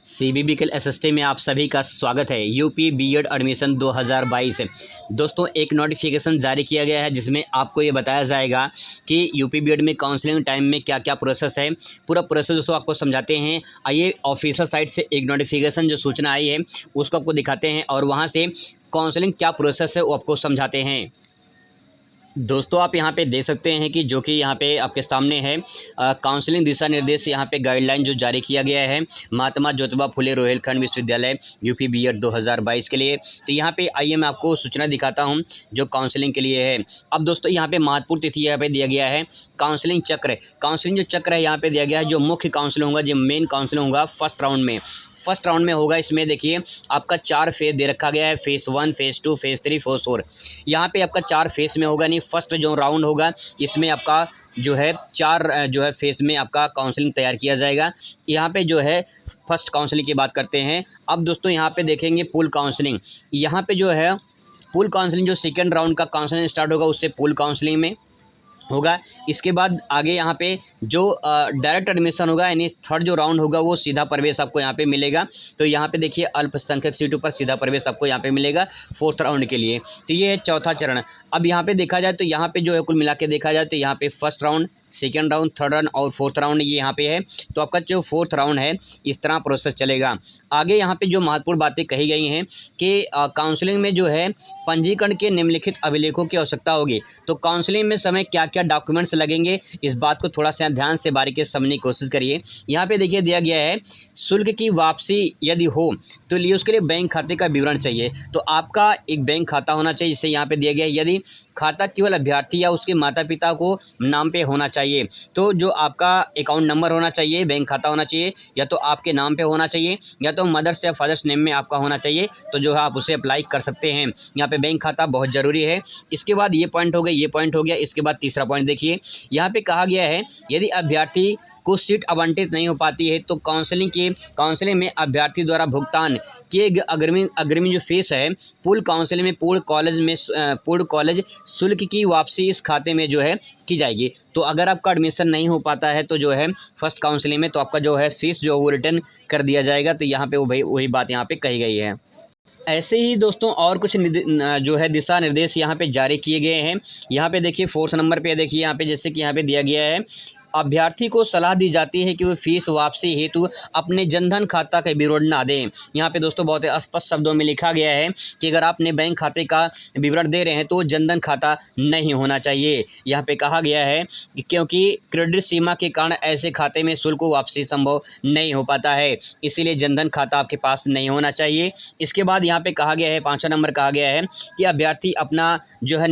सीबीबीकेल SST में आप सभी का स्वागत है। यूपी बीएड एडमिशन 2022 दोस्तों एक नोटिफिकेशन जारी किया गया है जिसमें आपको ये बताया जाएगा कि यूपी बीएड में काउंसलिंग टाइम में क्या क्या प्रोसेस है। पूरा प्रोसेस दोस्तों आपको समझाते हैं। आइए ऑफिशियल साइट से एक नोटिफिकेशन जो सूचना आई है उसको आपको दिखाते हैं और वहाँ से काउंसलिंग क्या प्रोसेस है वो आपको समझाते हैं। दोस्तों आप यहाँ पे देख सकते हैं कि जो कि यहाँ पे आपके सामने है काउंसलिंग दिशा निर्देश, यहाँ पे गाइडलाइन जो जारी किया गया है महात्मा ज्योतिबा फुले रोहिलखंड विश्वविद्यालय यूपी बीएड 2022 के लिए। तो यहाँ पे आइए मैं आपको सूचना दिखाता हूँ जो काउंसलिंग के लिए है। अब दोस्तों यहाँ पे महत्वपूर्ण तिथि यहाँ पे दिया गया है। काउंसलिंग चक्र, काउंसलिंग जो चक्र है यहाँ पे दिया गया है। जो मुख्य काउंसलिंग होगा, जो मेन काउंसलिंग होगा फर्स्ट राउंड में होगा। इसमें देखिए आपका 4 फेज़ दे रखा गया है, फेज़ 1, फेज़ 2, फेज़ 3, फेज़ 4। यहाँ पे आपका 4 फेज़ में होगा। नहीं, फर्स्ट जो राउंड होगा इसमें आपका जो है 4 जो है फेज़ में आपका काउंसलिंग तैयार किया जाएगा। यहाँ पे जो है फर्स्ट काउंसलिंग की बात करते हैं। अब दोस्तों यहाँ पे देखेंगे पूल काउंसलिंग। यहाँ पे जो है पूल काउंसलिंग, जो सेकेंड राउंड का काउंसलिंग स्टार्ट होगा उससे पूल काउंसलिंग में होगा। इसके बाद आगे यहाँ पे जो डायरेक्ट एडमिशन होगा, यानी थर्ड जो राउंड होगा वो सीधा प्रवेश आपको यहाँ पे मिलेगा। तो यहाँ पे देखिए अल्पसंख्यक सीटों पर सीधा प्रवेश आपको यहाँ पे मिलेगा फोर्थ राउंड के लिए। तो ये है चौथा चरण। अब यहाँ पे देखा जाए तो यहाँ पे जो है कुल मिला के देखा जाए तो यहाँ पे first round, second round, third round और फोर्थ राउंड ये यहाँ पे है। तो आपका जो फोर्थ राउंड है इस तरह प्रोसेस चलेगा। आगे यहाँ पे जो महत्वपूर्ण बातें कही गई हैं कि काउंसलिंग में जो है पंजीकरण के निम्नलिखित अभिलेखों की आवश्यकता होगी। तो काउंसलिंग में समय क्या क्या डॉक्यूमेंट्स लगेंगे, इस बात को थोड़ा सा ध्यान से बारीकी से समझने की कोशिश करिए। यहाँ पे देखिए दिया गया है शुल्क की वापसी यदि हो तो लिए उसके लिए बैंक खाते का विवरण चाहिए। तो आपका एक बैंक खाता होना चाहिए, जिससे यहाँ पे दिया गया है यदि खाता केवल अभ्यर्थी या उसके माता पिता को नाम पे होना चाहिए तो जो आपका अकाउंट नंबर होना चाहिए, बैंक खाता होना चाहिए, या तो आपके नाम पे होना चाहिए या तो मदर्स या फादर्स नेम में आपका होना चाहिए। तो जो है आप उसे अप्लाई कर सकते हैं। यहाँ पे बैंक खाता बहुत ज़रूरी है। इसके बाद ये पॉइंट हो गया, ये पॉइंट हो गया। इसके बाद तीसरा पॉइंट देखिए, यहाँ पे कहा गया है यदि अभ्यर्थी को सीट आवंटित नहीं हो पाती है तो काउंसलिंग में अभ्यर्थी द्वारा भुगतान किए गए अग्रिम जो फीस है पूर्ण काउंसलिंग में पूर्ण कॉलेज शुल्क की वापसी इस खाते में जो है की जाएगी। तो अगर आपका एडमिशन नहीं हो पाता है तो जो है फर्स्ट काउंसलिंग में तो आपका जो है फीस जो वो रिटर्न कर दिया जाएगा। तो यहाँ पे वही बात यहाँ पे कही गई है। ऐसे ही दोस्तों और कुछ जो है दिशा निर्देश यहाँ पे जारी किए गए हैं। यहाँ पे देखिए फोर्थ नंबर पे देखिए यहाँ पे जैसे कि यहाँ पे दिया गया है अभ्यर्थी को सलाह दी जाती है कि वो फीस वापसी हेतु अपने जनधन खाता का विवरण ना दें। यहाँ पे दोस्तों बहुत स्पष्ट शब्दों में लिखा गया है कि अगर आपने बैंक खाते का विवरण दे रहे हैं तो जनधन खाता नहीं होना चाहिए। यहाँ पे कहा गया है कि क्योंकि क्रेडिट सीमा के कारण ऐसे खाते में शुल्क वापसी संभव नहीं हो पाता है, इसीलिए जनधन खाता आपके पास नहीं होना चाहिए। इसके बाद यहाँ पे कहा गया है 5वां नंबर कहा गया है कि अभ्यर्थी अपना जो है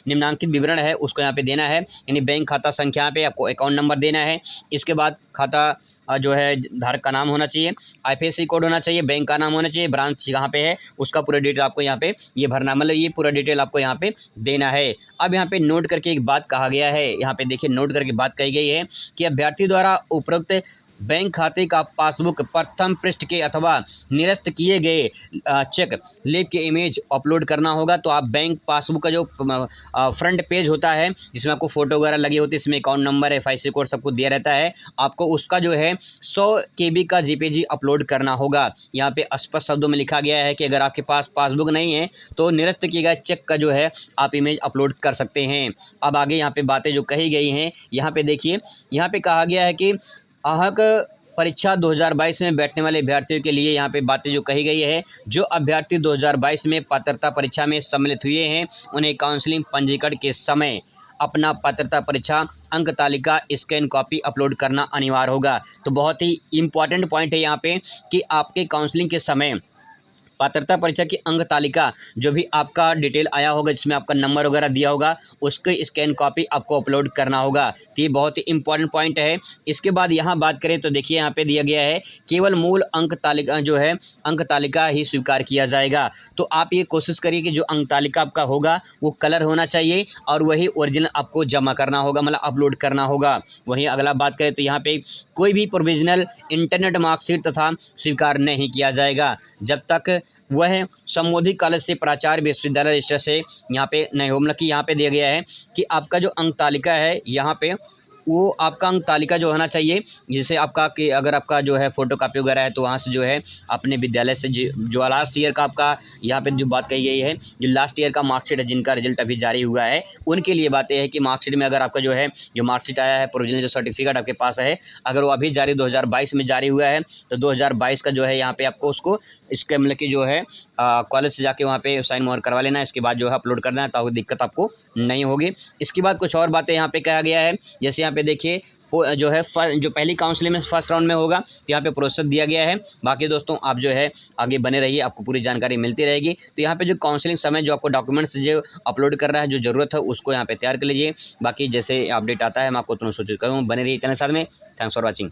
निम्नांकित विवरण है उसको यहाँ पे देना है। यानी बैंक खाता संख्या पे आपको अकाउंट नंबर देना है। इसके बाद खाता जो है धारक का नाम होना चाहिए, आईएफएससी कोड होना चाहिए, बैंक का नाम होना चाहिए, ब्रांच कहाँ पे है उसका पूरा डिटेल आपको यहाँ पे ये भरना, मतलब ये पूरा डिटेल आपको यहाँ पे देना है। अब यहाँ पे नोट करके एक बात कहा गया है, यहाँ पे देखिए नोट करके बात कही गई है कि अभ्यर्थी द्वारा उपरोक्त बैंक खाते का पासबुक प्रथम पृष्ठ के अथवा निरस्त किए गए चेक लेब के इमेज अपलोड करना होगा। तो आप बैंक पासबुक का जो फ्रंट पेज होता है जिसमें आपको फोटो वगैरह लगी होती है, इसमें अकाउंट नंबर एफआईसी कोड सब कुछ दिया रहता है, आपको उसका जो है 100 KB का जेपीजी अपलोड करना होगा। यहाँ पे स्पष्ट शब्दों में लिखा गया है कि अगर आपके पास पासबुक नहीं है तो निरस्त किए गए चेक का जो है आप इमेज अपलोड कर सकते हैं। अब आगे यहाँ पे बातें जो कही गई हैं यहाँ पे देखिए, यहाँ पे कहा गया है कि आहक परीक्षा 2022 में बैठने वाले अभ्यर्थियों के लिए यहाँ पे बातें जो कही गई है, जो अभ्यर्थी 2022 में पात्रता परीक्षा में सम्मिलित हुए हैं उन्हें काउंसलिंग पंजीकरण के समय अपना पात्रता परीक्षा अंक तालिका स्कैन कॉपी अपलोड करना अनिवार्य होगा। तो बहुत ही इम्पॉर्टेंट पॉइंट है यहाँ पे कि आपके काउंसलिंग के समय पात्रता परीक्षा की अंक तालिका जो भी आपका डिटेल आया होगा जिसमें आपका नंबर वगैरह दिया होगा उसके स्कैन कॉपी आपको अपलोड करना होगा। तो ये बहुत ही इंपॉर्टेंट पॉइंट है। इसके बाद यहाँ बात करें तो देखिए यहाँ पे दिया गया है केवल मूल अंक तालिका जो है अंक तालिका ही स्वीकार किया जाएगा। तो आप ये कोशिश करिए कि जो अंक तालिका आपका होगा वो कलर होना चाहिए और वही ओरिजिनल आपको जमा करना होगा, मतलब अपलोड करना होगा। वहीं अगला बात करें तो यहाँ पे कोई भी प्रोविजनल इंटरनेट मार्कशीट तथा स्वीकार नहीं किया जाएगा जब तक वह संबोधित कॉलेज से प्राचार्य विश्वविद्यालय रजिस्टर से यहाँ पे नहीं हो। मतलब कि यहाँ पे दिया गया है कि आपका जो अंक तालिका है यहाँ पे वो आपका अंक तालिका जो होना चाहिए, जैसे आपका कि अगर आपका जो है फ़ोटोकॉपी वगैरह है तो वहाँ से जो है अपने विद्यालय से जो लास्ट ईयर का आपका यहाँ पे जो बात कही गई है, जो लास्ट ईयर का मार्कशीट है जिनका रिजल्ट अभी जारी हुआ है, उनके लिए बात ये है कि मार्कशीट में अगर आपका जो है जो मार्कशीट आया है, प्रोविजनल जो सर्टिफिकेट आपके पास है, अगर वो अभी जारी 2022 में जारी हुआ है तो 2022 का जो है यहाँ पे आपको उसको इसके मतलब कि जो है कॉलेज से जाके वहाँ पे साइन मोहर करवा लेना है। इसके बाद जो है अपलोड करना है, ताकि दिक्कत आपको नहीं होगी। इसके बाद कुछ और बातें यहाँ पे कहा गया है, जैसे यहाँ पे देखिए जो है जो पहली काउंसलिंग में फर्स्ट राउंड में होगा तो यहाँ पे प्रोसेस दिया गया है। बाकी दोस्तों आप जो है आगे बने रहिए, आपको पूरी जानकारी मिलती रहेगी। तो यहाँ पे जो काउंसलिंग समय जो आपको डॉक्यूमेंट्स जो अपलोड कर रहा है, जो ज़रूरत है उसको यहाँ पे तैयार कर लीजिए। बाकी जैसे अपडेट आता है मैं आपको तुरंत सूचित करूँ। बने रहिए चैनल साथ में। Thanks for watching.